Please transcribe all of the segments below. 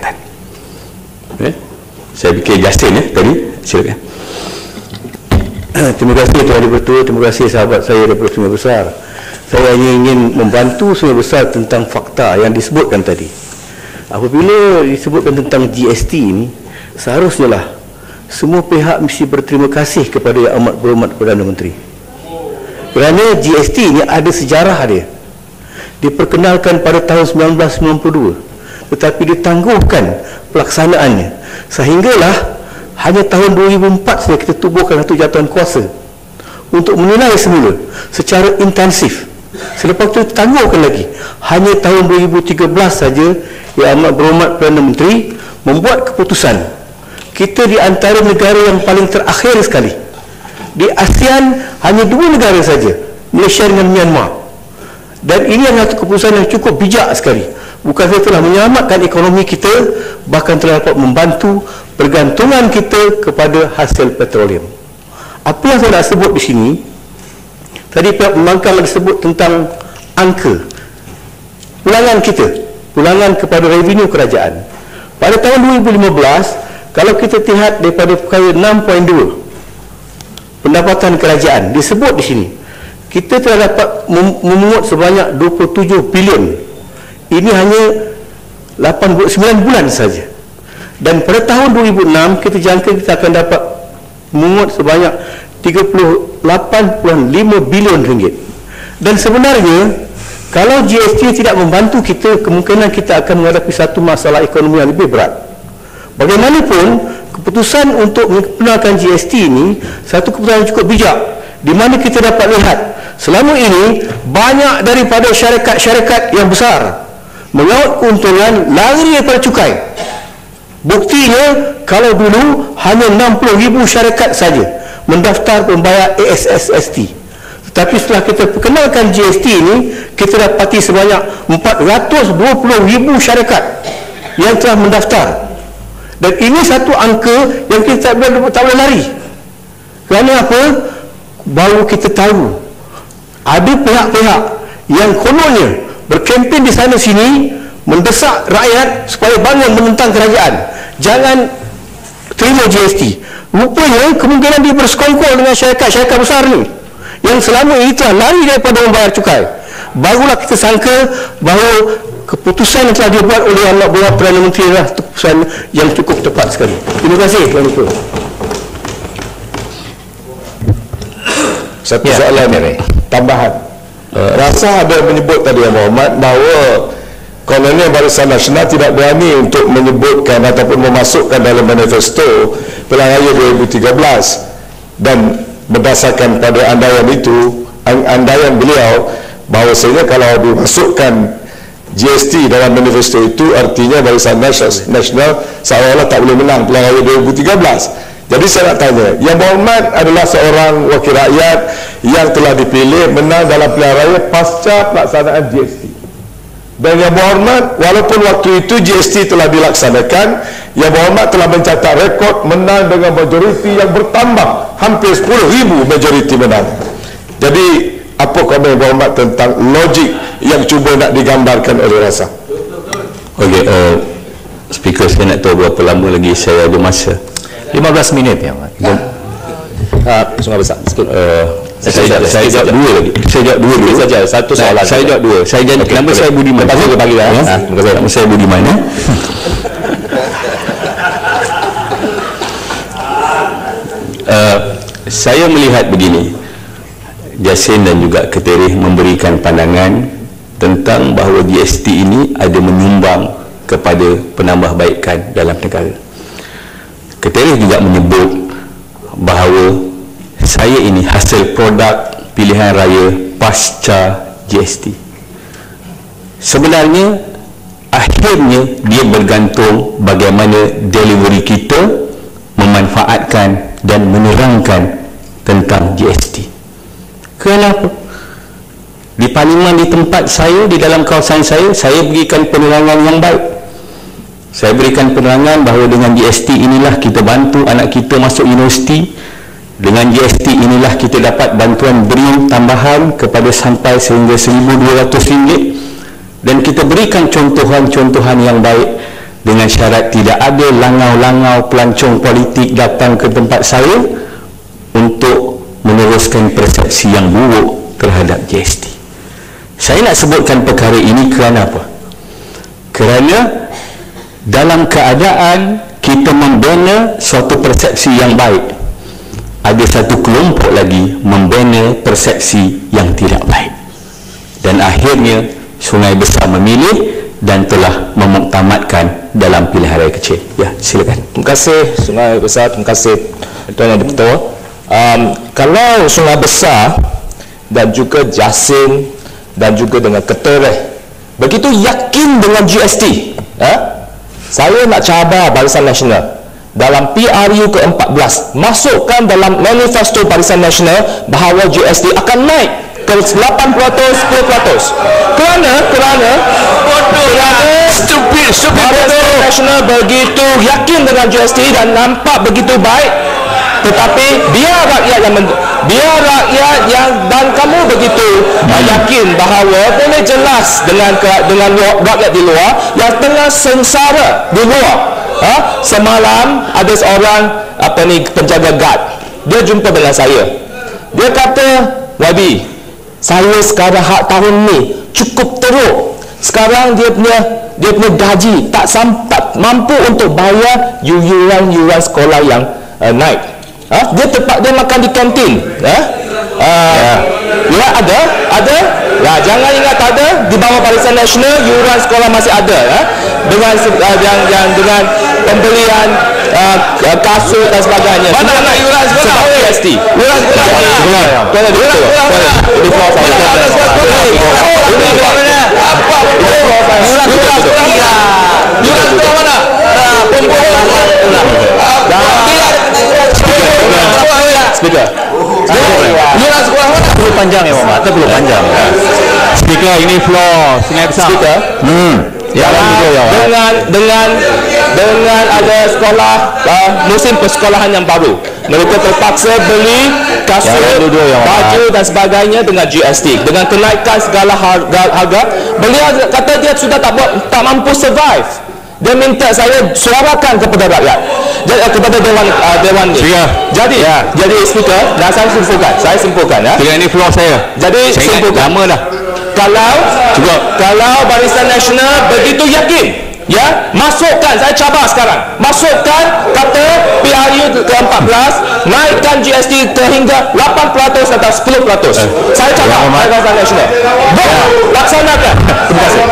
kesihatan. Saya fikir Justin tadi, silakan. Terima kasih Tuan Dipertua, terima kasih sahabat saya daripada Sungai Besar. Saya hanya ingin membantu Sungai Besar tentang fakta yang disebutkan tadi. Apabila disebutkan tentang GST ini, seharusnya lah semua pihak mesti berterima kasih kepada Yang Amat Berhormat Perdana Menteri. Kerana GST ini ada sejarah dia. Diperkenalkan pada tahun 1992, tetapi ditangguhkan pelaksanaannya. Sehinggalah hanya tahun 2004 saja kita tubuhkan satu jatuhan kuasa untuk menilai semula secara intensif. Selepas itu ditangguhkan lagi. Hanya tahun 2013 saja Yang Amat Berhormat Perdana Menteri membuat keputusan. Kita di antara negara yang paling terakhir sekali. Di ASEAN hanya 2 negara saja, Malaysia dengan Myanmar. Dan ini adalah satu keputusan yang cukup bijak sekali. Bukan saja telah menyelamatkan ekonomi kita, bahkan telah dapat membantu pergantungan kita kepada hasil petroleum. Apa yang saya nak sebut di sini, tadi pihak pembangkang ada sebut tentang angka pulangan kepada revenue kerajaan. Pada tahun 2015, kalau kita lihat daripada perkara 6.2 pendapatan kerajaan disebut di sini, kita telah dapat memungut sebanyak 27 bilion. Ini hanya 9 bulan saja. Dan pada tahun 2006 kita jangka kita akan dapat memungut sebanyak 38.5 bilion ringgit. Dan sebenarnya kalau GST tidak membantu kita, kemungkinan kita akan menghadapi satu masalah ekonomi yang lebih berat. Bagaimanapun, keputusan untuk memperkenalkan GST ini satu keputusan yang cukup bijak, di mana kita dapat lihat selama ini banyak daripada syarikat-syarikat yang besar mengaut keuntungan lari daripada cukai. Buktinya, kalau dulu hanya 60,000 syarikat saja mendaftar membayar ASSST. Tetapi setelah kita perkenalkan GST ini, kita dapati sebanyak 420,000 syarikat yang telah mendaftar. Dan ini satu angka yang kita tak boleh lari. Kerana apa? Baru kita tahu ada pihak-pihak yang kononnya berkempen di sana sini mendesak rakyat supaya bangun menentang kerajaan, jangan terima GST. Rupanya kemungkinan dia bersekongkol dengan syarikat-syarikat besar ni yang selama ini telah lari daripada membayar cukai. Barulah kita sangka bahawa keputusan yang telah dibuat oleh Yang Amat Berhormat Perdana Menteri adalah keputusan yang cukup tepat sekali. Terima kasih Tuan Ketua. Satu soalan tambahan. Rasa ada menyebut tadi Yang Berhormat bahawa Kolonial Barisan Nasional tidak berani untuk menyebutkan ataupun memasukkan dalam manifesto Pilihan Raya 2013, dan berdasarkan pada andaian beliau bahawasanya kalau dimasukkan GST dalam manifesto itu artinya Barisan Nasional seolah-olah tak boleh menang Pilihan Raya 2013. Jadi saya nak tanya, Yang Berhormat adalah seorang wakil rakyat yang telah dipilih menang dalam pilihan raya pasca pelaksanaan GST. Dan Yang Berhormat, walaupun waktu itu GST telah dilaksanakan, Yang Berhormat telah mencatat rekod menang dengan majoriti yang bertambah, hampir 10,000 majoriti menang. Jadi, apa komen Yang Berhormat tentang logik yang cuba nak digambarkan oleh Rasa? Okey, speaker, saya nak tahu berapa lama lagi saya ada masa. 15 minit ya, Mak. Sungai Besar. Saya jawab dua lagi. Saya jawab dua dulu saja. Satu soalan. Saya jawab dua. Saya janji nama saya Budiman. Terima kasih bagi dah. Nama saya Budiman. Saya melihat begini. Jasin dan juga Keterih memberikan pandangan tentang bahawa GST ini ada menyumbang kepada penambahbaikan dalam negara. Keterih juga menyebut bahawa saya ini hasil produk pilihan raya pasca GST. Sebenarnya akhirnya dia bergantung bagaimana delivery kita memanfaatkan dan menerangkan tentang GST. Kenapa? Di parlimen di tempat saya, di dalam kawasan saya berikan penerangan yang baik. Saya berikan penerangan bahawa dengan GST inilah kita bantu anak kita masuk universiti. Dengan GST inilah kita dapat bantuan BRIM tambahan kepada sampai sehingga RM1,200. Dan kita berikan contohan-contohan yang baik dengan syarat tidak ada langau-langau pelancong politik datang ke tempat saya untuk meneruskan persepsi yang buruk terhadap GST. Saya nak sebutkan perkara ini kerana apa? Kerana dalam keadaan kita membina suatu persepsi yang baik, ada satu kelompok lagi membina persepsi yang tidak baik, dan akhirnya Sungai Besar memilih dan telah memuktamadkan dalam pilihan raya kecil. Ya, silakan. Terima kasih Sungai Besar, terima kasih Tuan Yang Dipertua. Kalau Sungai Besar dan juga Jasin dan juga dengan Ketereh begitu yakin dengan GST, saya nak cabar Barisan Nasional dalam PRU ke-14 masukkan dalam manifesto Barisan Nasional bahawa GST akan naik ke 8%, 10%. Kerana Barisan Nasional begitu yakin dengan GST dan nampak begitu baik, tetapi biar rakyat dan kamu begitu yakin bahawa boleh jelas dengan rakyat di luar yang tengah sengsara di luar. Semalam ada seorang penjaga guard, dia jumpa dengan saya. Dia kata, Wabi, saya sekarang tahun ni cukup teruk. Sekarang dia punya gaji tak mampu untuk bayar yuran sekolah yang naik. Dia makan di kantin. Ya, ada. Ya, jangan ingat ada di bawah Barisan Nasional yuran sekolah masih ada. Dengan dengan pembelian kasut dan sebagainya. Mana nak yuran sekolah? GST. Yuran sekolah. Speaker. Yuran sekolah mana? Perlu panjang ya Muhammad, perlu panjang. Speaker, ini floor Sungai Besar. Speaker. Dengan ada sekolah musim persekolahan yang baru, mereka terpaksa beli kasut, baju dan sebagainya dengan GST, dengan kenaikan segala harga. Beliau kata dia sudah tak mampu survive. Dia minta saya suarakan kepada rakyat, kepada dewan ni. Jadi speaker, dan saya simpulkan ya. Ini floor saya. Jadi simpulkan. Lama dah. Kalau Barisan Nasional begitu yakin, ya, masukkan, saya cabar sekarang, masukkan kata PRU ke-14 naikkan GST sehingga 8% atau 10%. Saya cabar Barisan Nasional. Laksanakan. Terima kasih.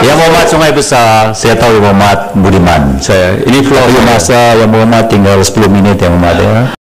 Yang Muhammad Sungai Besar, saya tahu Muhammad budiman. Ini floor masa yang Muhammad tinggal 10 minit yang Muhammad ya.